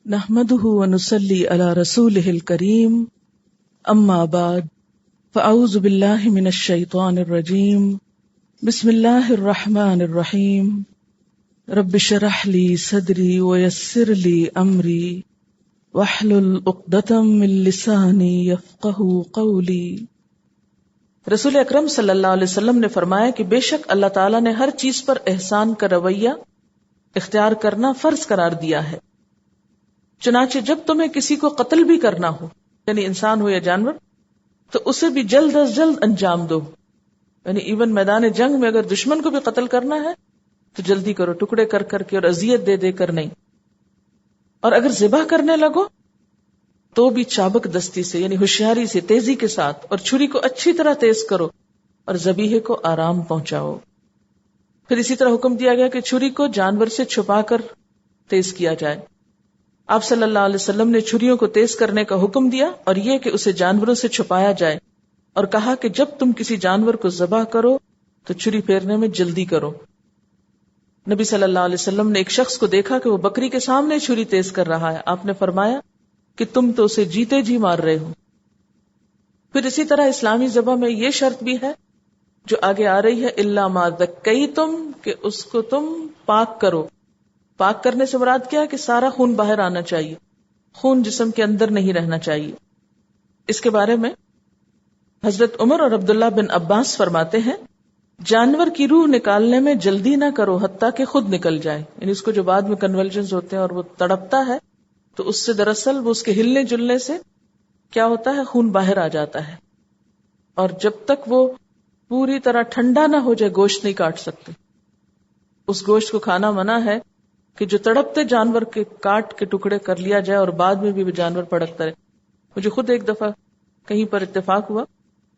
نحمده ونصلي على رسوله الكريم اما بعد فاعوذ بالله من الشيطان الرجيم بسم الله الرحمن الرحيم رب اشرح لي صدري ويسر لي امري واحلل عقدة من لساني يفقهوا قولي۔ رسول اکرم صلی اللہ علیہ وسلم نے فرمایا کہ بے شک اللہ تعالیٰ نے ہر چیز پر احسان کا رویہ اختیار کرنا فرض قرار دیا ہے، چنانچہ جب تمہیں کسی کو قتل بھی کرنا ہو، یعنی انسان ہو یا جانور، تو اسے بھی جلد از جلد انجام دو، یعنی ایون میدان جنگ میں اگر دشمن کو بھی قتل کرنا ہے تو جلدی کرو، ٹکڑے کر کر کے اور اذیت دے دے کر نہیں۔ اور اگر ذبح کرنے لگو تو بھی چابک دستی سے، یعنی ہوشیاری سے، تیزی کے ساتھ، اور چھری کو اچھی طرح تیز کرو اور ذبیحے کو آرام پہنچاؤ۔ پھر اسی طرح حکم دیا گیا کہ چھری کو جانور سے چھپا کر تیز کیا جائے۔ آپ صلی اللہ علیہ وسلم نے چھریوں کو تیز کرنے کا حکم دیا اور یہ کہ اسے جانوروں سے چھپایا جائے، اور کہا کہ جب تم کسی جانور کو ذبح کرو تو چھری پھیرنے میں جلدی کرو۔ نبی صلی اللہ علیہ وسلم نے ایک شخص کو دیکھا کہ وہ بکری کے سامنے چھری تیز کر رہا ہے۔ آپ نے فرمایا کہ تم تو اسے جیتے جی مار رہے ہو۔ پھر اسی طرح اسلامی ذبح میں یہ شرط بھی ہے جو آگے آ رہی ہے، الا ما ذکیتم، کہ اس کو تم پاک کرو۔ پاک کرنے سے مراد کیا ہے کہ سارا خون باہر آنا چاہیے، خون جسم کے اندر نہیں رہنا چاہیے۔ اس کے بارے میں حضرت عمر اور عبداللہ بن عباس فرماتے ہیں، جانور کی روح نکالنے میں جلدی نہ کرو حتیٰ کہ خود نکل جائے، یعنی اس کو جو بعد میں کنولجنز ہوتے ہیں اور وہ تڑپتا ہے تو اس سے دراصل وہ اس کے ہلنے جلنے سے کیا ہوتا ہے، خون باہر آ جاتا ہے، اور جب تک وہ پوری طرح ٹھنڈا نہ ہو جائے گوشت نہیں کاٹ سکتے۔ اس گوشت کو کھانا منع ہے کہ جو تڑپتے جانور کے کاٹ کے ٹکڑے کر لیا جائے اور بعد میں بھی وہ جانور پڑکتا رہے۔ مجھے خود ایک دفعہ کہیں پر اتفاق ہوا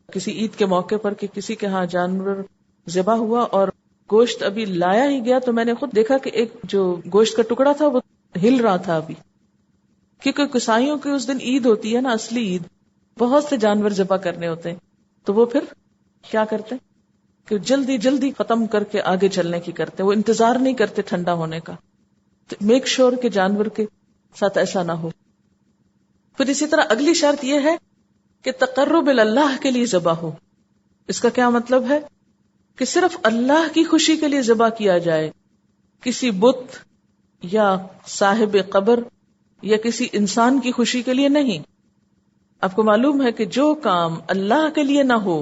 کسی عید کے موقع پر کہ کسی کے ہاں جانور ذبح ہوا اور گوشت ابھی لایا ہی گیا تو میں نے خود دیکھا کہ ایک جو گوشت کا ٹکڑا تھا وہ ہل رہا تھا ابھی، کیونکہ قصائیوں کی اس دن عید ہوتی ہے نا، اصلی عید، بہت سے جانور ذبح کرنے ہوتے ہیں، تو وہ پھر کیا کرتے ہیں کہ جلدی جلدی ختم کر کے آگے چلنے کی کرتے ہیں، وہ انتظار نہیں کرتے ٹھنڈا ہونے کا۔ تو میک شور کہ جانور کے ساتھ ایسا نہ ہو۔ پھر اسی طرح اگلی شرط یہ ہے کہ تقرب اللہ کے لیے ذبح ہو۔ اس کا کیا مطلب ہے کہ صرف اللہ کی خوشی کے لیے ذبح کیا جائے، کسی بت یا صاحب قبر یا کسی انسان کی خوشی کے لیے نہیں۔ آپ کو معلوم ہے کہ جو کام اللہ کے لیے نہ ہو،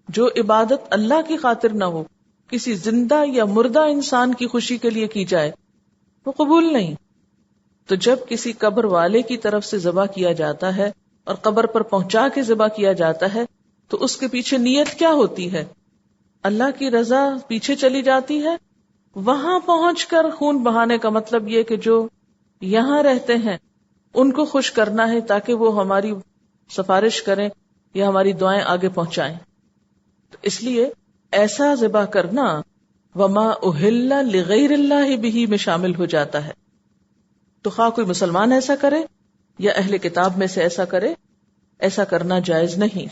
جو عبادت اللہ کی خاطر نہ ہو، کسی زندہ یا مردہ انسان کی خوشی کے لیے کی جائے وہ قبول نہیں۔ تو جب کسی قبر والے کی طرف سے ذبح کیا جاتا ہے اور قبر پر پہنچا کے ذبح کیا جاتا ہے تو اس کے پیچھے نیت کیا ہوتی ہے؟ اللہ کی رضا پیچھے چلی جاتی ہے۔ وہاں پہنچ کر خون بہانے کا مطلب یہ کہ جو یہاں رہتے ہیں ان کو خوش کرنا ہے تاکہ وہ ہماری سفارش کریں یا ہماری دعائیں آگے پہنچائیں۔ تو اس لیے ایسا ذبح کرنا وما اہل لغیر اللہ بہ میں شامل ہو جاتا ہے۔ تو خواہ کوئی مسلمان ایسا کرے یا اہل کتاب میں سے ایسا کرے، ایسا کرنا جائز نہیں۔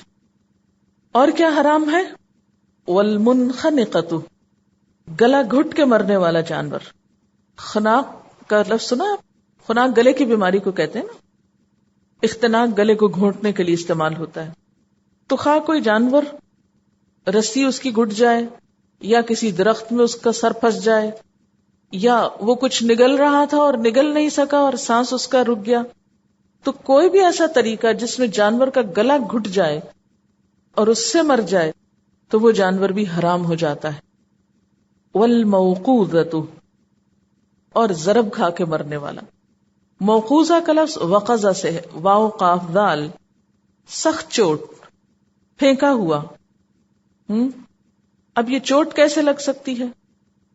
اور کیا حرام ہے؟ والمنخنقۃ، گلا گھٹ کے مرنے والا جانور۔ خناق کا لفظ سنا؟ خناق گلے کی بیماری کو کہتے ہیں نا، اختناق گلے کو گھونٹنے کے لیے استعمال ہوتا ہے۔ تو خواہ کوئی جانور رسی اس کی گھٹ جائے یا کسی درخت میں اس کا سر پھنس جائے یا وہ کچھ نگل رہا تھا اور نگل نہیں سکا اور سانس اس کا رک گیا، تو کوئی بھی ایسا طریقہ جس میں جانور کا گلا گھٹ جائے اور اس سے مر جائے تو وہ جانور بھی حرام ہو جاتا ہے۔ والموقوذۃ، اور ضرب کھا کے مرنے والا۔ موقوذہ کا لفظ وقذہ سے ہے، واو قاف دال، سخت چوٹ، پھینکا ہوا۔ اب یہ چوٹ کیسے لگ سکتی ہے؟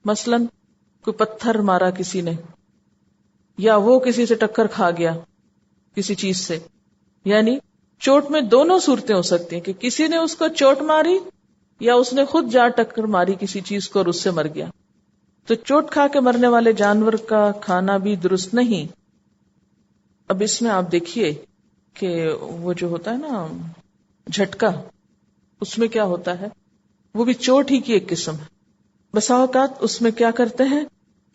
مثلا کوئی پتھر مارا کسی نے، یا وہ کسی سے ٹکر کھا گیا کسی چیز سے، یعنی چوٹ میں دونوں صورتیں ہو سکتی ہیں کہ کسی نے اس کو چوٹ ماری یا اس نے خود جا ٹکر ماری کسی چیز کو اور اس سے مر گیا۔ تو چوٹ کھا کے مرنے والے جانور کا کھانا بھی درست نہیں۔ اب اس میں آپ دیکھیے کہ وہ جو ہوتا ہے نا جھٹکا، اس میں کیا ہوتا ہے، وہ بھی چوٹ ہی کی ایک قسم ہے۔ بسا اوقات اس میں کیا کرتے ہیں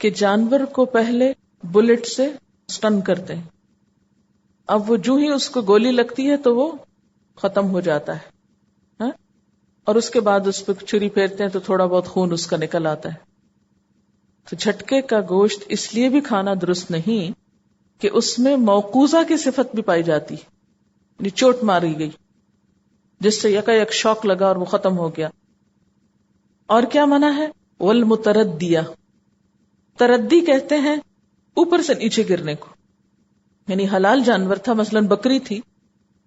کہ جانور کو پہلے بلٹ سے سٹن کرتے ہیں، اب وہ جو ہی اس کو گولی لگتی ہے تو وہ ختم ہو جاتا ہے ہاں؟ اور اس کے بعد اس پہ چھری پھیرتے ہیں تو تھوڑا بہت خون اس کا نکل آتا ہے. تو جھٹکے کا گوشت اس لیے بھی کھانا درست نہیں کہ اس میں موقوزہ کی صفت بھی پائی جاتی، یعنی چوٹ ماری گئی جس سے یکا یک شوق لگا اور وہ ختم ہو گیا. اور کیا منع ہے؟ والمتردیہ، تردی کہتے ہیں اوپر سے نیچے گرنے کو، یعنی حلال جانور تھا، مثلا بکری تھی،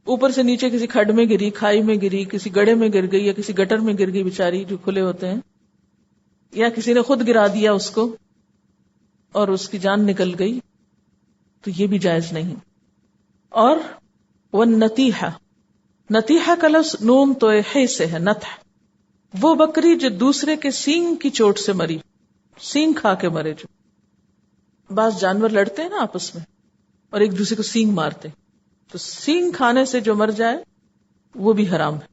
اوپر سے نیچے کسی کھڈ میں گری، کھائی میں گری، کسی گڑھے میں گر گئی یا کسی گٹر میں گر گئی بیچاری جو کھلے ہوتے ہیں، یا کسی نے خود گرا دیا اس کو اور اس کی جان نکل گئی، تو یہ بھی جائز نہیں. اور والنتیحہ، نتیحہ کا لفظ نون تو ہے سے ہے، نتح، وہ بکری جو دوسرے کے سینگ کی چوٹ سے مری، سینگ کھا کے مرے. جو بعض جانور لڑتے ہیں نا آپس میں اور ایک دوسرے کو سینگ مارتے، تو سینگ کھانے سے جو مر جائے وہ بھی حرام ہے.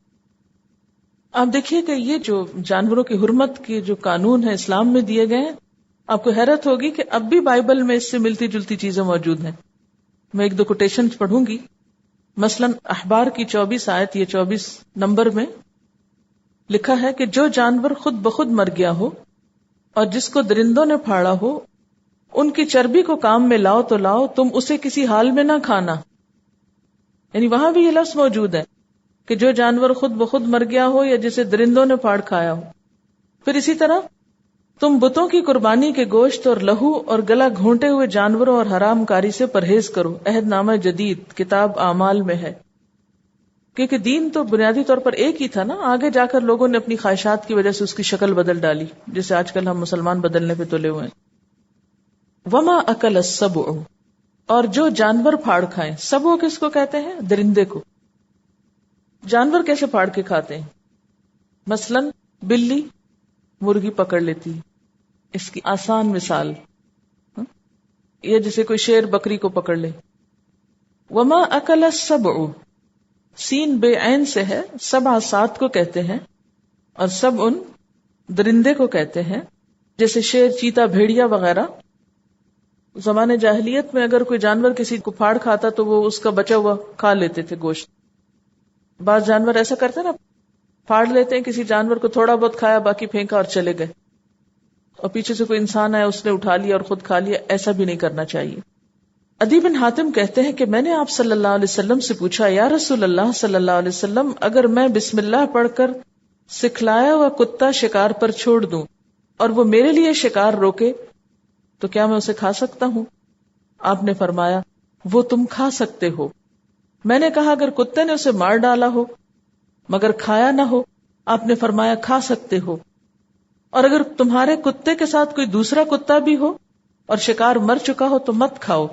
آپ دیکھیے کہ یہ جو جانوروں کی حرمت کے جو قانون ہیں اسلام میں دیے گئے ہیں، آپ کو حیرت ہوگی کہ اب بھی بائبل میں اس سے ملتی جلتی چیزیں موجود ہیں. میں ایک دو کوٹیشن پڑھوں گی. مثلا احبار کی 24 آیت، یہ 24 نمبر میں لکھا ہے کہ جو جانور خود بخود مر گیا ہو اور جس کو درندوں نے پھاڑا ہو، ان کی چربی کو کام میں لاؤ تو لاؤ، تم اسے کسی حال میں نہ کھانا. یعنی وہاں بھی یہ لفظ موجود ہے کہ جو جانور خود بخود مر گیا ہو یا جسے درندوں نے پھاڑ کھایا ہو. پھر اسی طرح تم بتوں کی قربانی کے گوشت اور لہو اور گلا گھونٹے ہوئے جانوروں اور حرام کاری سے پرہیز کرو. عہد نامہ جدید کتاب اعمال میں ہے. کیونکہ دین تو بنیادی طور پر ایک ہی تھا نا، آگے جا کر لوگوں نے اپنی خواہشات کی وجہ سے اس کی شکل بدل ڈالی، جیسے آج کل ہم مسلمان بدلنے پہ تلے ہوئے ہیں. وما اکل السبع، اور جو جانور پھاڑ کھائیں. سبع کس کو کہتے ہیں؟ درندے کو. جانور کیسے پھاڑ کے کھاتے ہیں؟ مثلا بلی مرغی پکڑ لیتی ہے، اس کی آسان مثال، یا جسے کوئی شیر بکری کو پکڑ لے. وما اکل السبع، سین بے عین سے ہے، سبع سات کو کہتے ہیں، اور سبع درندے کو کہتے ہیں، جیسے شیر، چیتا، بھیڑیا وغیرہ. زمانے جاہلیت میں اگر کوئی جانور کسی کو پھاڑ کھاتا تو وہ اس کا بچا ہوا کھا لیتے تھے گوشت. بعض جانور ایسا کرتے نا، پھاڑ لیتے ہیں کسی جانور کو، تھوڑا بہت کھایا، باقی پھینکا اور چلے گئے، اور پیچھے سے کوئی انسان آیا اس نے اٹھا لیا اور خود کھا لیا. ایسا بھی نہیں کرنا چاہیے. عدی بن حاتم کہتے ہیں کہ میں نے آپ صلی اللہ علیہ وسلم سے پوچھا، یا رسول اللہ صلی اللہ علیہ وسلم، اگر میں بسم اللہ پڑھ کر سکھلایا ہوا کتا شکار پر چھوڑ دوں اور وہ میرے لیے شکار روکے تو کیا میں اسے کھا سکتا ہوں؟ آپ نے فرمایا وہ تم کھا سکتے ہو. میں نے کہا اگر کتے نے اسے مار ڈالا ہو مگر کھایا نہ ہو؟ آپ نے فرمایا کھا سکتے ہو. اور اگر تمہارے کتے کے ساتھ کوئی دوسرا کتا بھی ہو اور شکار مر چکا ہو تو مت کھاؤ،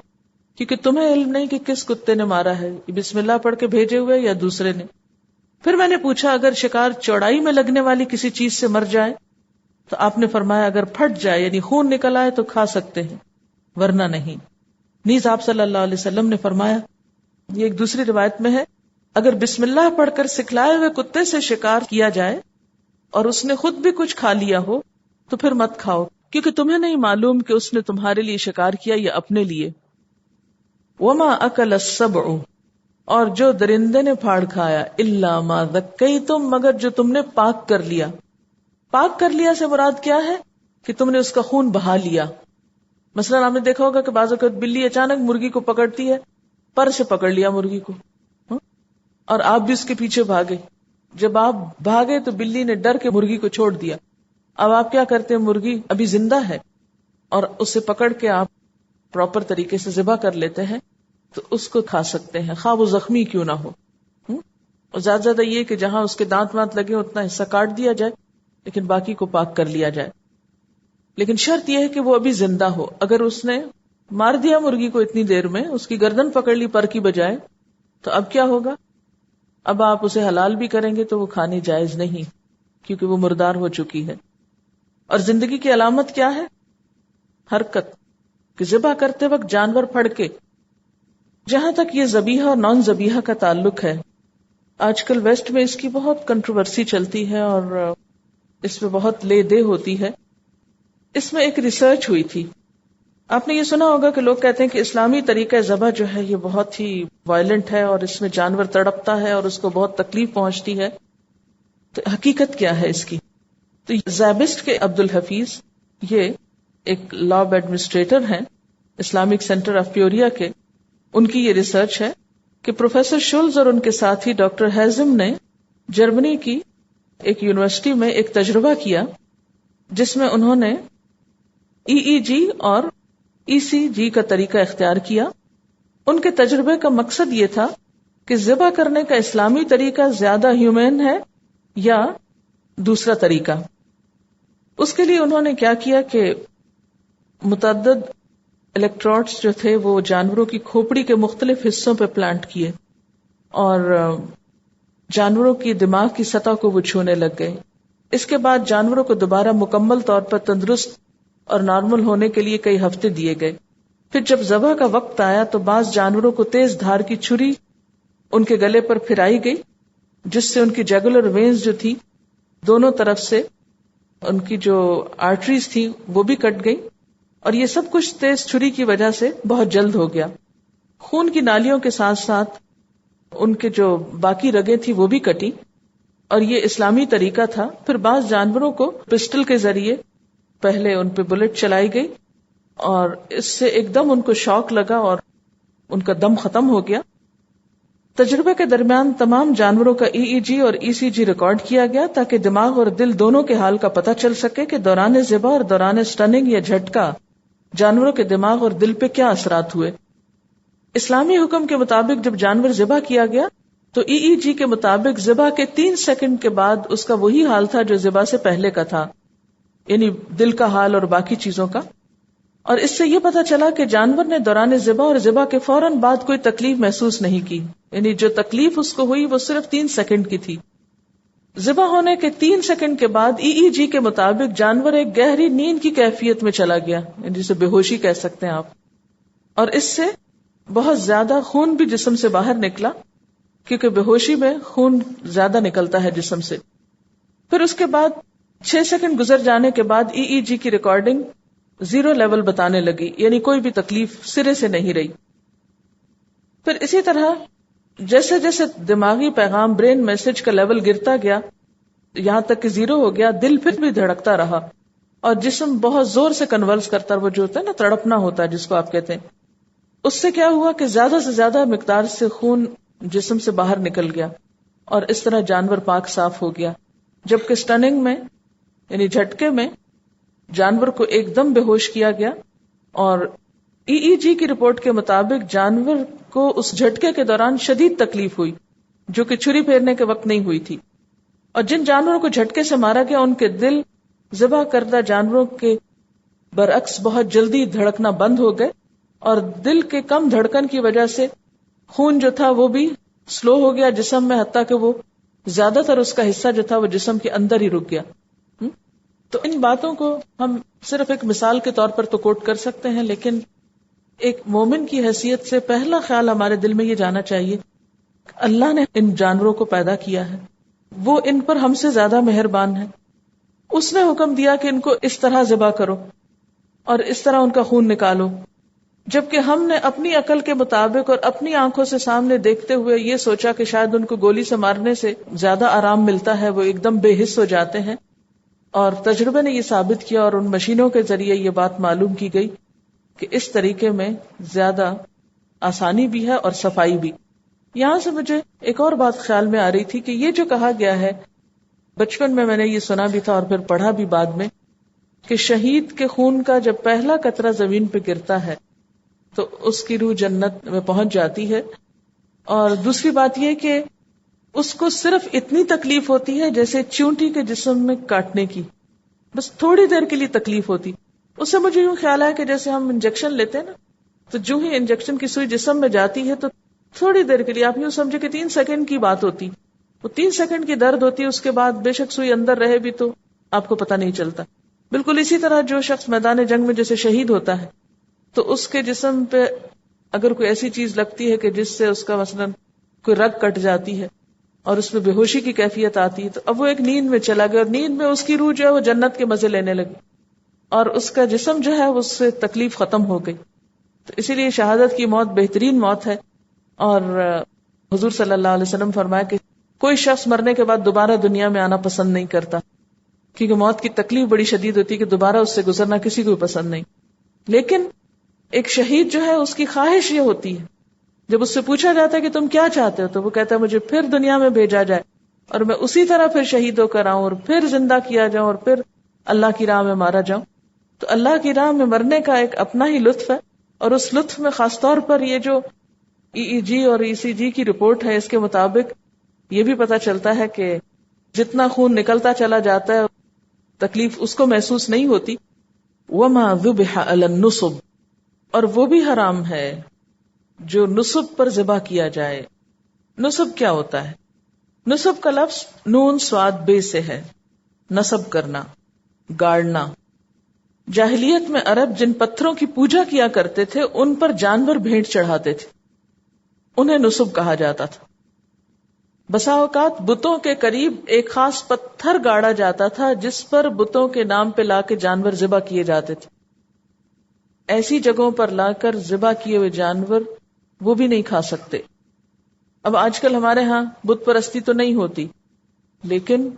کیونکہ تمہیں علم نہیں کہ کس کتے نے مارا ہے، بسم اللہ پڑھ کے بھیجے ہوئے یا دوسرے نے. پھر میں نے پوچھا اگر شکار چوڑائی میں لگنے والی کسی چیز سے مر جائے؟ تو آپ نے فرمایا اگر پھٹ جائے یعنی خون نکل آئے تو کھا سکتے ہیں ورنہ نہیں. نیز آپ صلی اللہ علیہ وسلم نے فرمایا، یہ ایک دوسری روایت میں ہے، اگر بسم اللہ پڑھ کر سکھلائے ہوئے کتے سے شکار کیا جائے اور اس نے خود بھی کچھ کھا لیا ہو تو پھر مت کھاؤ، کیونکہ تمہیں نہیں معلوم کہ اس نے تمہارے لیے شکار کیا یا اپنے لیے. وما اکل السبع، اور جو درندے نے پھاڑ کھایا، الا ما ذکیتم، مگر جو تم نے پاک کر لیا. پاک کر لیا سے مراد کیا ہے کہ تم نے اس کا خون بہا لیا. مثلا آپ نے دیکھا ہوگا کہ بعض اوقات بلی اچانک مرغی کو پکڑتی ہے، پر سے پکڑ لیا مرغی کو، اور آپ بھی اس کے پیچھے بھاگے. جب آپ بھاگے تو بلی نے ڈر کے مرغی کو چھوڑ دیا. اب آپ کیا کرتے ہیں؟ مرغی ابھی زندہ ہے اور اسے پکڑ کے آپ پراپر طریقے سے ذبح کر لیتے ہیں تو اس کو کھا سکتے ہیں، خواہ وہ زخمی کیوں نہ ہو. اور زیادہ زیادہ یہ کہ جہاں اس کے دانت وانت لگے اتنا حصہ کاٹ دیا جائے، لیکن باقی کو پاک کر لیا جائے. لیکن شرط یہ ہے کہ وہ ابھی زندہ ہو. اگر اس نے مار دیا مرغی کو اتنی دیر میں، اس کی گردن پکڑ لی پر کی بجائے، تو اب کیا ہوگا؟ اب آپ اسے حلال بھی کریں گے تو وہ کھانی جائز نہیں، کیونکہ وہ مردار ہو چکی ہے. اور زندگی کی علامت کیا ہے؟ حرکت، کہ ذبح کرتے وقت جانور پھڑ کے. جہاں تک یہ ذبیحہ اور نان ذبیحہ کا تعلق ہے، آج کل ویسٹ میں اس کی بہت کنٹروورسی چلتی ہے اور اس میں بہت لے دے ہوتی ہے. اس میں ایک ریسرچ ہوئی تھی آپ نے یہ سنا ہوگا کہ لوگ کہتے ہیں کہ اسلامی طریقہ ذبح جو ہے یہ بہت ہی وائلنٹ ہے اور اس میں جانور تڑپتا ہے اور اس کو بہت تکلیف پہنچتی ہے. تو حقیقت کیا ہے اس کی؟ تو زیبسٹ کے عبدالحفیظ یہ ایک لا ایڈمنسٹریٹر ہیں اسلامک سینٹر آف پیوریا کے. ان کی یہ ریسرچ ہے کہ پروفیسر شولز اور ان کے ساتھی ڈاکٹر ہیزم نے جرمنی کی ایک یونیورسٹی میں ایک تجربہ کیا جس میں انہوں نے EEG اور ECG کا طریقہ اختیار کیا. ان کے تجربے کا مقصد یہ تھا کہ ذبح کرنے کا اسلامی طریقہ زیادہ ہیومن ہے یا دوسرا طریقہ. اس کے لیے انہوں نے کیا کیا کہ متعدد الیکٹروڈز جو تھے وہ جانوروں کی کھوپڑی کے مختلف حصوں پہ پلانٹ کیے اور جانوروں کی دماغ کی سطح کو وہ چھونے لگ گئے. اس کے بعد جانوروں کو دوبارہ مکمل طور پر تندرست اور نارمل ہونے کے لیے کئی ہفتے دیے گئے. پھر جب ذبح کا وقت آیا تو بعض جانوروں کو تیز دھار کی چھری ان کے گلے پر پھرائی گئی جس سے ان کی جگولر وینز جو تھی دونوں طرف سے ان کی جو آرٹریز تھی وہ بھی کٹ گئی اور یہ سب کچھ تیز چھری کی وجہ سے بہت جلد ہو گیا. خون کی نالیوں کے ساتھ ساتھ ان کے جو باقی رگیں تھی وہ بھی کٹی اور یہ اسلامی طریقہ تھا. پھر بعض جانوروں کو پسٹل کے ذریعے پہلے ان پہ بلٹ چلائی گئی اور اس سے ایک دم ان کو شاک لگا اور ان کا دم ختم ہو گیا. تجربے کے درمیان تمام جانوروں کا EEG اور ECG ریکارڈ کیا گیا تاکہ دماغ اور دل دونوں کے حال کا پتہ چل سکے کہ دوران ذبح اور دوران سٹننگ یا جھٹکا جانوروں کے دماغ اور دل پہ کیا اثرات ہوئے. اسلامی حکم کے مطابق جب جانور ذبح کیا گیا تو EEG کے مطابق ذبح کے 3 سیکنڈ کے بعد اس کا وہی حال تھا جو ذبح سے پہلے کا تھا، یعنی دل کا حال اور باقی چیزوں کا. اور اس سے یہ پتا چلا کہ جانور نے دوران ذبح اور ذبح کے فوراً بعد کوئی تکلیف محسوس نہیں کی، یعنی جو تکلیف اس کو ہوئی وہ صرف 3 سیکنڈ کی تھی. ذبح ہونے کے 3 سیکنڈ کے بعد EEG کے مطابق جانور ایک گہری نیند کی کیفیت میں چلا گیا، یعنی جسے بے ہوشی کہہ سکتے ہیں آپ. اور اس سے بہت زیادہ خون بھی جسم سے باہر نکلا کیونکہ بے ہوشی میں خون زیادہ نکلتا ہے جسم سے. پھر اس کے بعد 6 سیکنڈ گزر جانے کے بعد EEG کی ریکارڈنگ 0 لیول بتانے لگی، یعنی کوئی بھی تکلیف سرے سے نہیں رہی. پھر اسی طرح جیسے جیسے دماغی پیغام برین میسج کا لیول گرتا گیا یہاں تک کہ 0 ہو گیا، دل پھر بھی دھڑکتا رہا اور جسم بہت زور سے کنولس کرتا، وہ جو ہوتا ہے نا تڑپنا ہوتا ہے جس کو آپ کہتے ہیں. اس سے کیا ہوا کہ زیادہ سے زیادہ مقدار سے خون جسم سے باہر نکل گیا اور اس طرح جانور پاک صاف ہو گیا. جبکہ سٹننگ میں یعنی جھٹکے میں جانور کو ایک دم بے ہوش کیا گیا اور EEG کی رپورٹ کے مطابق جانور کو اس جھٹکے کے دوران شدید تکلیف ہوئی جو کہ چھری پھیرنے کے وقت نہیں ہوئی تھی. اور جن جانوروں کو جھٹکے سے مارا گیا ان کے دل ذبح کردہ جانوروں کے برعکس بہت جلدی دھڑکنا بند ہو گئے اور دل کے کم دھڑکن کی وجہ سے خون جو تھا وہ بھی سلو ہو گیا جسم میں، حتیٰ کہ وہ زیادہ تر اس کا حصہ جو تھا وہ جسم کے اندر ہی رک گیا. تو ان باتوں کو ہم صرف ایک مثال کے طور پر تو کوٹ کر سکتے ہیں، لیکن ایک مومن کی حیثیت سے پہلا خیال ہمارے دل میں یہ جانا چاہیے اللہ نے ان جانوروں کو پیدا کیا ہے، وہ ان پر ہم سے زیادہ مہربان ہے. اس نے حکم دیا کہ ان کو اس طرح ذبح کرو اور اس طرح ان کا خون نکالو، جبکہ ہم نے اپنی عقل کے مطابق اور اپنی آنکھوں سے سامنے دیکھتے ہوئے یہ سوچا کہ شاید ان کو گولی سے مارنے سے زیادہ آرام ملتا ہے، وہ ایک دم بے حس ہو جاتے ہیں. اور تجربے نے یہ ثابت کیا اور ان مشینوں کے ذریعے یہ بات معلوم کی گئی کہ اس طریقے میں زیادہ آسانی بھی ہے اور صفائی بھی. یہاں سے مجھے ایک اور بات خیال میں آ رہی تھی کہ یہ جو کہا گیا ہے، بچپن میں نے یہ سنا بھی تھا اور پھر پڑھا بھی بعد میں، کہ شہید کے خون کا جب پہلا قطرہ زمین پہ گرتا ہے تو اس کی روح جنت میں پہنچ جاتی ہے. اور دوسری بات یہ کہ اس کو صرف اتنی تکلیف ہوتی ہے جیسے چونٹی کے جسم میں کاٹنے کی، بس تھوڑی دیر کے لیے تکلیف ہوتی. اس سے مجھے یوں خیال ہے کہ جیسے ہم انجیکشن لیتے ہیں نا، تو جو ہی انجیکشن کی سوئی جسم میں جاتی ہے تو تھوڑی دیر کے لیے، آپ یوں سمجھے کہ 3 سیکنڈ کی بات ہوتی، وہ 3 سیکنڈ کی درد ہوتی ہے، اس کے بعد بے شک سوئی اندر رہے بھی تو آپ کو پتہ نہیں چلتا. بالکل اسی طرح جو شخص میدان جنگ میں جیسے شہید ہوتا ہے تو اس کے جسم پہ اگر کوئی ایسی چیز لگتی ہے کہ جس سے اس کا مثلا کوئی رگ کٹ جاتی ہے اور اس میں بے ہوشی کی کیفیت آتی ہے، تو اب وہ ایک نیند میں چلا گیا اور نیند میں اس کی روح جو ہے وہ جنت کے مزے لینے لگی. اور اس کا جسم جو ہے اس سے تکلیف ختم ہو گئی. تو اسی لیے شہادت کی موت بہترین موت ہے. اور حضور صلی اللہ علیہ وسلم فرمایا کہ کوئی شخص مرنے کے بعد دوبارہ دنیا میں آنا پسند نہیں کرتا، کیونکہ موت کی تکلیف بڑی شدید ہوتی ہے کہ دوبارہ اس سے گزرنا کسی کو پسند نہیں. لیکن ایک شہید جو ہے اس کی خواہش یہ ہوتی ہے، جب اس سے پوچھا جاتا ہے کہ تم کیا چاہتے ہو، تو وہ کہتا ہے مجھے پھر دنیا میں بھیجا جائے اور میں اسی طرح پھر شہید ہو کر آؤں اور پھر زندہ کیا جاؤں اور پھر اللہ کی راہ میں مارا جاؤں. تو اللہ کی راہ میں مرنے کا ایک اپنا ہی لطف ہے. اور اس لطف میں خاص طور پر یہ جو EEG اور ECG کی رپورٹ ہے، اس کے مطابق یہ بھی پتا چلتا ہے کہ جتنا خون نکلتا چلا جاتا ہے تکلیف اس کو محسوس نہیں ہوتی. وما ذبح علی النصب، اور وہ بھی حرام ہے جو نصب پر ذبح کیا جائے. نصب کیا ہوتا ہے؟ نصب کا لفظ نون صاد بے سے ہے، نصب کرنا، گاڑنا. جاہلیت میں عرب جن پتھروں کی پوجا کیا کرتے تھے ان پر جانور بھیٹ چڑھاتے تھے، انہیں نصب کہا جاتا تھا. بسا اوقات بتوں کے قریب ایک خاص پتھر گاڑا جاتا تھا جس پر بتوں کے نام پہ لا کے جانور ذبح کیے جاتے تھے. ایسی جگہوں پر لا کر ذبح کیے ہوئے جانور وہ بھی نہیں کھا سکتے. اب آج کل ہمارے ہاں بت پرستی تو نہیں ہوتی، لیکن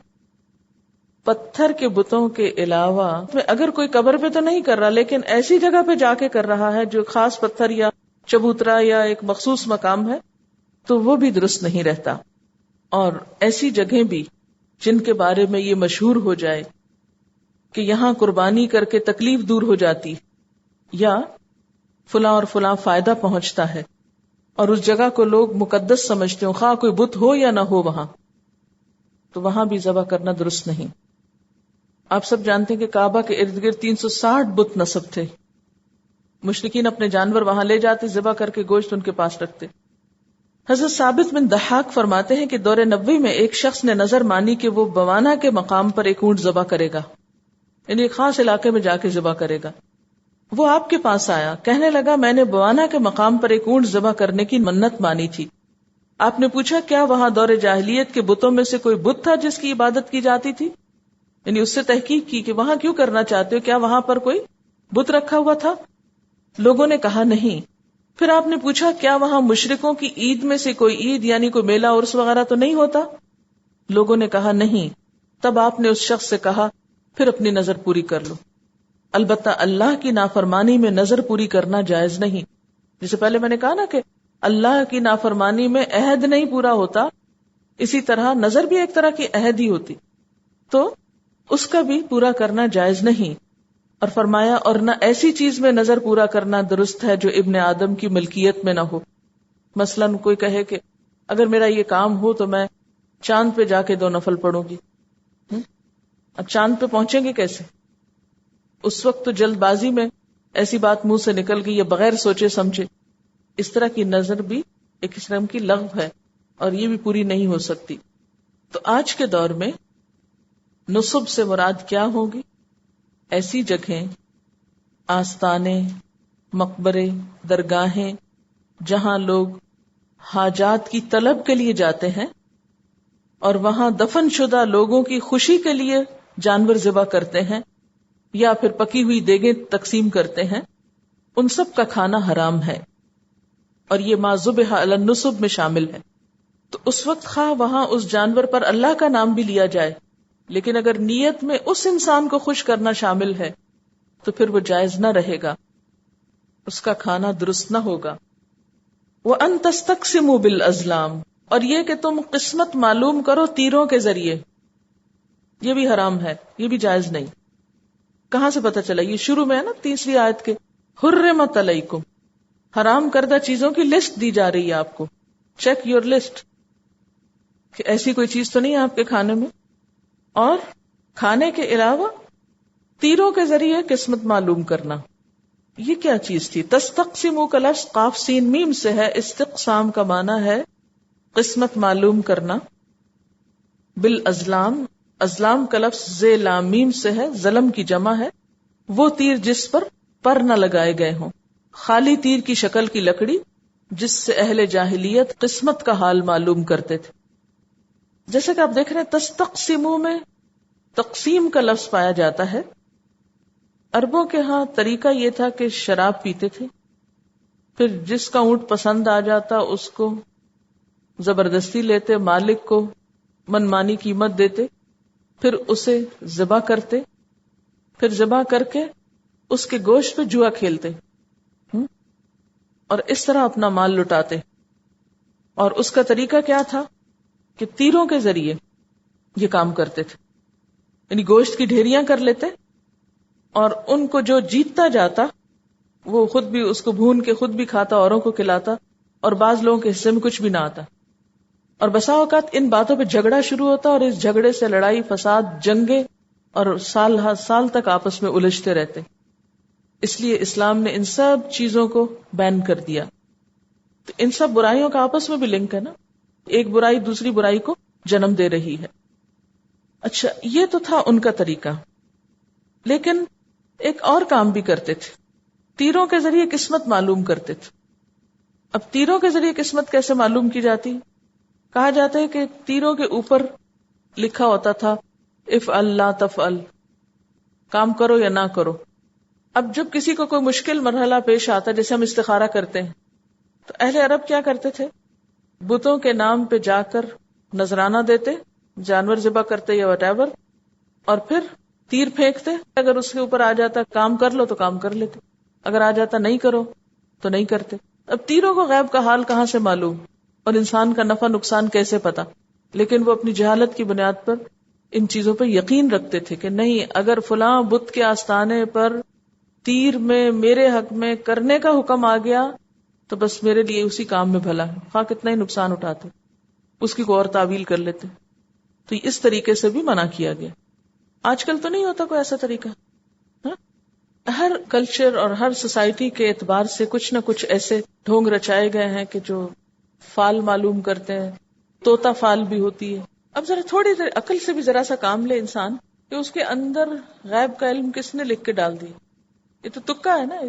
پتھر کے بتوں کے علاوہ اگر کوئی قبر پہ تو نہیں کر رہا، لیکن ایسی جگہ پہ جا کے کر رہا ہے جو خاص پتھر یا چبوترا یا ایک مخصوص مقام ہے، تو وہ بھی درست نہیں رہتا. اور ایسی جگہیں بھی جن کے بارے میں یہ مشہور ہو جائے کہ یہاں قربانی کر کے تکلیف دور ہو جاتی یا فلاں اور فلاں فائدہ پہنچتا ہے، اور اس جگہ کو لوگ مقدس سمجھتے ہوں، خواہ کوئی بت ہو یا نہ ہو وہاں، تو وہاں بھی ذبح کرنا درست نہیں. آپ سب جانتے ہیں کہ کعبہ کے ارد گرد 360 بت نصب تھے. مشرکین اپنے جانور وہاں لے جاتے، ذبح کر کے گوشت ان کے پاس رکھتے. حضرت ثابت بن ضحاک فرماتے ہیں کہ دور نبوی میں ایک شخص نے نظر مانی کہ وہ بوانا کے مقام پر ایک اونٹ ذبح کرے گا، یعنی ایک خاص علاقے میں جا کے ذبح کرے گا. وہ آپ کے پاس آیا، کہنے لگا میں نے بوانا کے مقام پر ایک اونٹ ذبح کرنے کی منت مانی تھی. آپ نے پوچھا کیا وہاں دور جاہلیت کے بتوں میں سے کوئی بت تھا جس کی عبادت کی جاتی تھی؟ یعنی اس سے تحقیق کی کہ وہاں کیوں کرنا چاہتے ہو، کیا وہاں پر کوئی بت رکھا ہوا تھا؟ لوگوں نے کہا نہیں. پھر آپ نے پوچھا کیا وہاں مشرکوں کی عید میں سے کوئی عید یعنی کوئی میلہ عرس وغیرہ تو نہیں ہوتا؟ لوگوں نے کہا نہیں. تب آپ نے اس شخص سے کہا پھر اپنی نظر پوری کر لو. البتہ اللہ کی نافرمانی میں نظر پوری کرنا جائز نہیں. جسے پہلے میں نے کہا نا کہ اللہ کی نافرمانی میں عہد نہیں پورا ہوتا، اسی طرح نظر بھی ایک طرح کی عہد ہی ہوتی، تو اس کا بھی پورا کرنا جائز نہیں. اور فرمایا اور نہ ایسی چیز میں نظر پورا کرنا درست ہے جو ابن آدم کی ملکیت میں نہ ہو. مثلاً کوئی کہے کہ اگر میرا یہ کام ہو تو میں چاند پہ جا کے 2 نفل پڑھوں گی. اب چاند پہ پہنچیں گے کیسے؟ اس وقت تو جلد بازی میں ایسی بات منہ سے نکل گئی یا بغیر سوچے سمجھے. اس طرح کی نظر بھی ایک قسم کی لغو ہے اور یہ بھی پوری نہیں ہو سکتی. تو آج کے دور میں نصب سے مراد کیا ہوگی؟ ایسی جگہیں، آستانے، مقبرے، درگاہیں جہاں لوگ حاجات کی طلب کے لیے جاتے ہیں اور وہاں دفن شدہ لوگوں کی خوشی کے لیے جانور ذبح کرتے ہیں یا پھر پکی ہوئی دیگیں تقسیم کرتے ہیں، ان سب کا کھانا حرام ہے اور یہ ما ذبح علی النصب میں شامل ہے. تو اس وقت خواہ وہاں اس جانور پر اللہ کا نام بھی لیا جائے، لیکن اگر نیت میں اس انسان کو خوش کرنا شامل ہے تو پھر وہ جائز نہ رہے گا، اس کا کھانا درست نہ ہوگا. وَأَن تَسْتَقْسِمُوا بِالْأَزْلَامِ، اور یہ کہ تم قسمت معلوم کرو تیروں کے ذریعے، یہ بھی حرام ہے، یہ بھی جائز نہیں. کہاں سے پتہ چلا؟ یہ شروع میں ہے نا 3 آیت کے، حرمت علیکم، حرام کردہ چیزوں کی لسٹ دی جا رہی ہے آپ کو. چیک یور لسٹ کہ ایسی کوئی چیز تو نہیں ہے آپ کے کھانے میں. اور کھانے کے علاوہ تیروں کے ذریعے قسمت معلوم کرنا، یہ کیا چیز تھی؟ تستقسموا کا لفظ قاف سین میم سے ہے، استقسام کا معنی ہے قسمت معلوم کرنا. بالازلام، ازلام کا لفظ ز لام میم سے ہے، ظلم کی جمع ہے. وہ تیر جس پر نہ لگائے گئے ہوں، خالی تیر کی شکل کی لکڑی جس سے اہل جاہلیت قسمت کا حال معلوم کرتے تھے. جیسے کہ آپ دیکھ رہے ہیں تستقسموا میں تقسیم کا لفظ پایا جاتا ہے، عربوں کے ہاں طریقہ یہ تھا کہ شراب پیتے تھے، پھر جس کا اونٹ پسند آ جاتا اس کو زبردستی لیتے، مالک کو منمانی قیمت دیتے، پھر اسے ذبح کرتے، پھر ذبح کر کے اس کے گوشت پہ جوا کھیلتے اور اس طرح اپنا مال لٹاتے. اور اس کا طریقہ کیا تھا کہ تیروں کے ذریعے یہ کام کرتے تھے، یعنی گوشت کی ڈھیریاں کر لیتے اور ان کو جو جیتتا جاتا وہ خود بھی اس کو بھون کے خود بھی کھاتا، اوروں کو کھلاتا، اور بعض لوگوں کے حصے میں کچھ بھی نہ آتا. اور بسا اوقات ان باتوں پہ جھگڑا شروع ہوتا اور اس جھگڑے سے لڑائی فساد جنگیں اور سال ہر سال تک آپس میں الجھتے رہتے. اس لیے اسلام نے ان سب چیزوں کو بین کر دیا. تو ان سب برائیوں کا آپس میں بھی لنک ہے نا، ایک برائی دوسری برائی کو جنم دے رہی ہے. اچھا، یہ تو تھا ان کا طریقہ. لیکن ایک اور کام بھی کرتے تھے، تیروں کے ذریعے قسمت معلوم کرتے تھے. اب تیروں کے ذریعے قسمت کیسے معلوم کی جاتی؟ کہا جاتا ہے کہ تیروں کے اوپر لکھا ہوتا تھا افعل لا تفعل، کام کرو یا نہ کرو. اب جب کسی کو کوئی مشکل مرحلہ پیش آتا، جیسے ہم استخارہ کرتے ہیں، تو اہل عرب کیا کرتے تھے؟ بتوں کے نام پہ جا کر نذرانہ دیتے، جانور ذبح کرتے یا وٹ ایور، اور پھر تیر پھینکتے. اگر اس کے اوپر آ جاتا کام کر لو تو کام کر لیتے، اگر آ جاتا نہیں کرو تو نہیں کرتے. اب تیروں کو غیب کا حال کہاں سے معلوم اور انسان کا نفع نقصان کیسے پتا؟ لیکن وہ اپنی جہالت کی بنیاد پر ان چیزوں پہ یقین رکھتے تھے کہ نہیں، اگر فلاں بت کے آستانے پر تیر میں میرے حق میں کرنے کا حکم آ گیا تو بس میرے لیے اسی کام میں بھلا ہے، خواہ کتنا ہی نقصان اٹھاتے، اس کی کوئی اور تعویل کر لیتے. تو اس طریقے سے بھی منع کیا گیا. آج کل تو نہیں ہوتا کوئی ایسا طریقہ. ہر کلچر اور ہر سوسائٹی کے اعتبار سے کچھ نہ کچھ ایسے ڈھونگ رچائے گئے ہیں کہ جو فال معلوم کرتے ہیں. طوطا فال بھی ہوتی ہے. اب ذرا تھوڑی دیر عقل سے بھی ذرا سا کام لے انسان کہ اس کے اندر غیب کا علم کس نے لکھ کے ڈال دیا. یہ تو تکا ہے نا.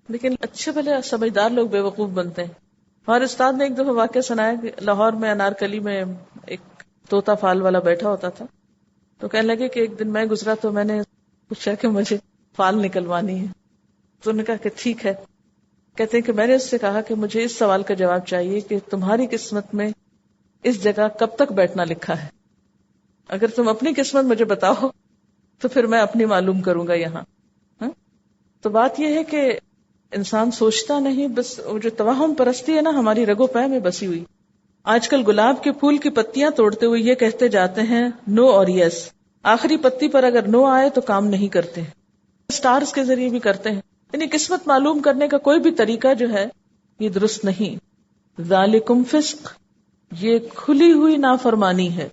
لیکن اچھے بھلے سمجھدار لوگ بے وقوف بنتے ہیں. ہمارے استاد نے ایک دفعہ واقعہ سنایا کہ لاہور میں انارکلی میں ایک طوطا فال والا بیٹھا ہوتا تھا. تو کہنے لگے کہ ایک دن میں گزرا تو میں نے پوچھا کہ مجھے فال نکلوانی ہے. تو انہوں نے کہا کہ ٹھیک ہے. کہتے ہیں کہ میں نے اس سے کہا کہ مجھے اس سوال کا جواب چاہیے کہ تمہاری قسمت میں اس جگہ کب تک بیٹھنا لکھا ہے. اگر تم اپنی قسمت مجھے بتاؤ تو پھر میں اپنی معلوم کروں گا یہاں. تو بات یہ ہے کہ انسان سوچتا نہیں، بس جو توہم پرستی ہے نا ہماری رگو پے میں بسی ہوئی. آج کل گلاب کے پھول کی پتیاں توڑتے ہوئے یہ کہتے جاتے ہیں نو اور یس. آخری پتی پر اگر نو آئے تو کام نہیں کرتے. سٹارز کے ذریعے بھی کرتے ہیں. یعنی قسمت معلوم کرنے کا کوئی بھی طریقہ جو ہے یہ درست نہیں. ذالکم فسق، یہ کھلی ہوئی نافرمانی ہے،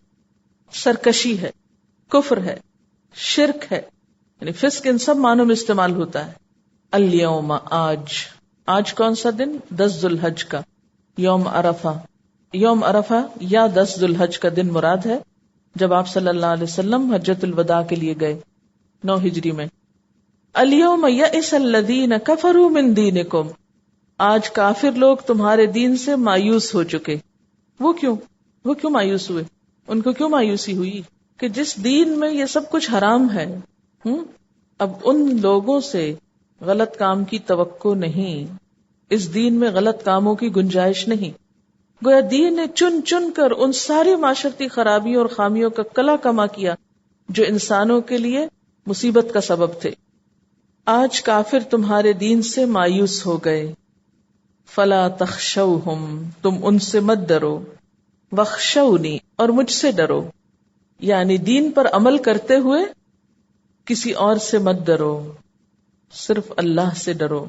سرکشی ہے، کفر ہے، شرک ہے. یعنی فسق ان سب معنوں میں استعمال ہوتا ہے. الیوم، آج کون سا دن؟ 10 ذو الحج کا یوم عرفہ. یوم عرفہ یا 10 ذو الحج کا دن مراد ہے جب آپ صلی اللہ علیہ وسلم حجۃ الوداع کے لیے گئے 9 ہجری میں. الیوم یئس الذین کفروا من دینکم، آج کافر لوگ تمہارے دین سے مایوس ہو چکے. وہ کیوں مایوس ہوئے؟ ان کو کیوں مایوسی ہوئی؟ کہ جس دین میں یہ سب کچھ حرام ہے، اب ان لوگوں سے غلط کام کی توقع نہیں. اس دین میں غلط کاموں کی گنجائش نہیں. گویا دین نے چن چن کر ان ساری معاشرتی خرابیوں اور خامیوں کا کلا کما کیا جو انسانوں کے لیے مصیبت کا سبب تھے. آج کافر تمہارے دین سے مایوس ہو گئے. فلا تخشوہم، تم ان سے مت ڈرو. وخشونی، اور مجھ سے ڈرو. یعنی دین پر عمل کرتے ہوئے کسی اور سے مت ڈرو، صرف اللہ سے ڈرو.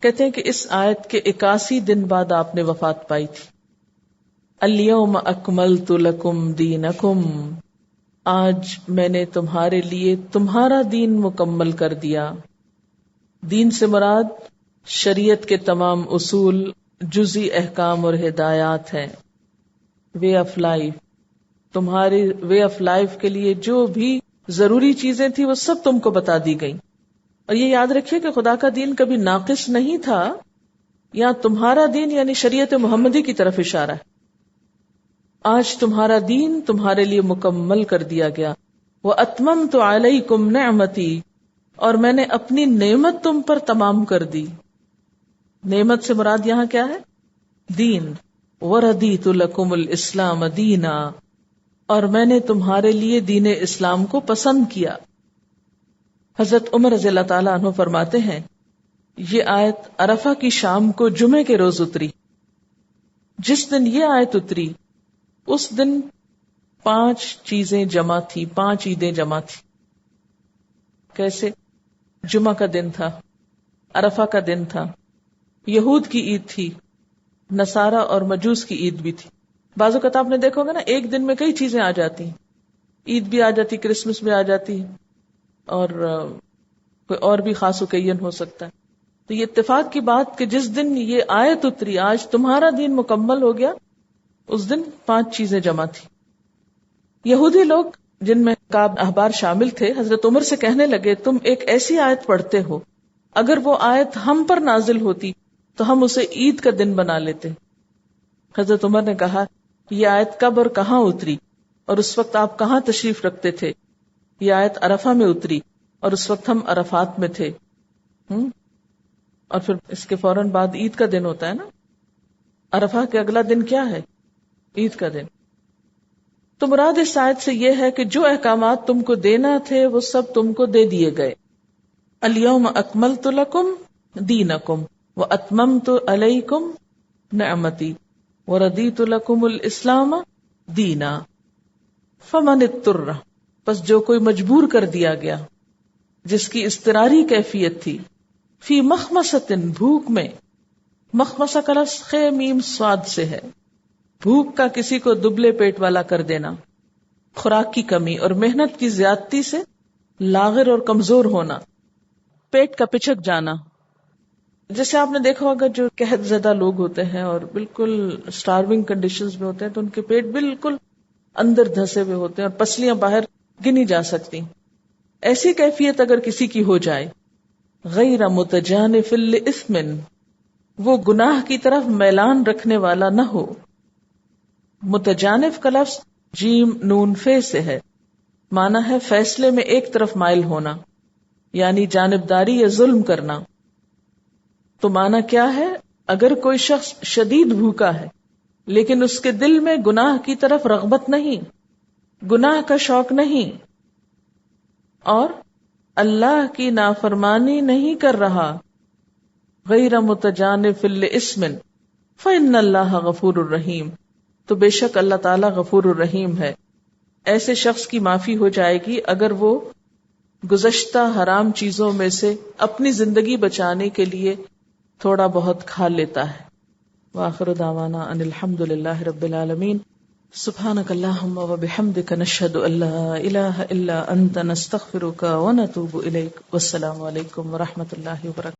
کہتے ہیں کہ اس آیت کے 81 دن بعد آپ نے وفات پائی تھی. الیوم اکملت لکم دینکم، آج میں نے تمہارے لیے تمہارا دین مکمل کر دیا. دین سے مراد شریعت کے تمام اصول، جزئی احکام اور ہدایات ہیں. وے آف لائف، تمہاری وے آف لائف کے لیے جو بھی ضروری چیزیں تھی وہ سب تم کو بتا دی گئیں. اور یہ یاد رکھیے کہ خدا کا دین کبھی ناقص نہیں تھا. یہاں تمہارا دین یعنی شریعت محمدی کی طرف اشارہ ہے. آج تمہارا دین تمہارے لیے مکمل کر دیا گیا. وَأَتْمَمْتُ عَلَيْكُمْ نِعْمَتِي، اور میں نے اپنی نعمت تم پر تمام کر دی. نعمت سے مراد یہاں کیا ہے؟ دین. وردیت لکم الاسلام دینا، اور میں نے تمہارے لیے دین اسلام کو پسند کیا. حضرت عمر رضی اللہ تعالیٰ عنہ فرماتے ہیں یہ آیت عرفہ کی شام کو جمعے کے روز اتری. جس دن یہ آیت اتری اس دن 5 چیزیں جمع تھی، 5 عیدیں جمع تھی. کیسے؟ جمعہ کا دن تھا، عرفہ کا دن تھا، یہود کی عید تھی، نصارہ اور مجوس کی عید بھی تھی. بعض اوقات آپ نے دیکھا ہوگا نا ایک دن میں کئی چیزیں آ جاتی ہیں، عید بھی آ جاتی، کرسمس بھی آ جاتی، اور کوئی اور بھی خاص اوکیزن ہو سکتا ہے. تو یہ اتفاق کی بات کہ جس دن یہ آیت اتری آج تمہارا دین مکمل ہو گیا، اس دن 5 چیزیں جمع تھی. یہودی لوگ جن میں کعب احبار شامل تھے حضرت عمر سے کہنے لگے تم ایک ایسی آیت پڑھتے ہو، اگر وہ آیت ہم پر نازل ہوتی تو ہم اسے عید کا دن بنا لیتے. حضرت عمر نے کہا یہ آیت کب اور کہاں اتری اور اس وقت آپ کہاں تشریف رکھتے تھے؟ یہ آیت عرفہ میں اتری اور اس وقت ہم عرفات میں تھے. اور پھر اس کے فوراً بعد عید کا دن ہوتا ہے نا. عرفہ کے اگلا دن کیا ہے؟ عید کا دن. تو مراد اس آیت سے یہ ہے کہ جو احکامات تم کو دینا تھے وہ سب تم کو دے دیے گئے. الیوم اکملت لکم دینکم واتممت علیکم نعمتی وردیت لکم الاسلام دینا. فمن اضطر، پس جو کوئی مجبور کر دیا گیا، جس کی اضطراری کیفیت تھی، فی مخمصۃ، بھوک میں. مخمصہ کا لفظ خ میم صاد سے ہے. بھوک کا کسی کو دبلے پیٹ والا کر دینا، خوراک کی کمی اور محنت کی زیادتی سے لاغر اور کمزور ہونا، پیٹ کا پچک جانا. جیسے آپ نے دیکھا ہوگا جو قحط زدہ لوگ ہوتے ہیں اور بالکل سٹارونگ کنڈیشنز میں ہوتے ہیں تو ان کے پیٹ بالکل اندر دھسے ہوئے ہوتے ہیں اور پسلیاں باہر گنی جا سکتی. ایسی کیفیت اگر کسی کی ہو جائے، غیر متجانف لإثم، وہ گناہ کی طرف میلان رکھنے والا نہ ہو. متجانف کا لفظ جیم نون فے سے ہے، معنی ہے فیصلے میں ایک طرف مائل ہونا، یعنی جانبداری یا ظلم کرنا. تو معنی کیا ہے؟ اگر کوئی شخص شدید بھوکا ہے لیکن اس کے دل میں گناہ کی طرف رغبت نہیں، گناہ کا شوق نہیں، اور اللہ کی نافرمانی نہیں کر رہا، غیر متجانف لإثم فإن اللہ غفور الرحیم، تو بے شک اللہ تعالی غفور الرحیم ہے. ایسے شخص کی معافی ہو جائے گی اگر وہ گزشتہ حرام چیزوں میں سے اپنی زندگی بچانے کے لیے تھوڑا بہت کھا لیتا ہے. وآخر دعوانا ان الحمد للہ رب العالمین. سبحانک اللہم وبحمدک نشہد ان لا الہ الا انت نستغفرک ونتوب الیک. والسلام علیکم ورحمۃ اللہ وبرکاتہ.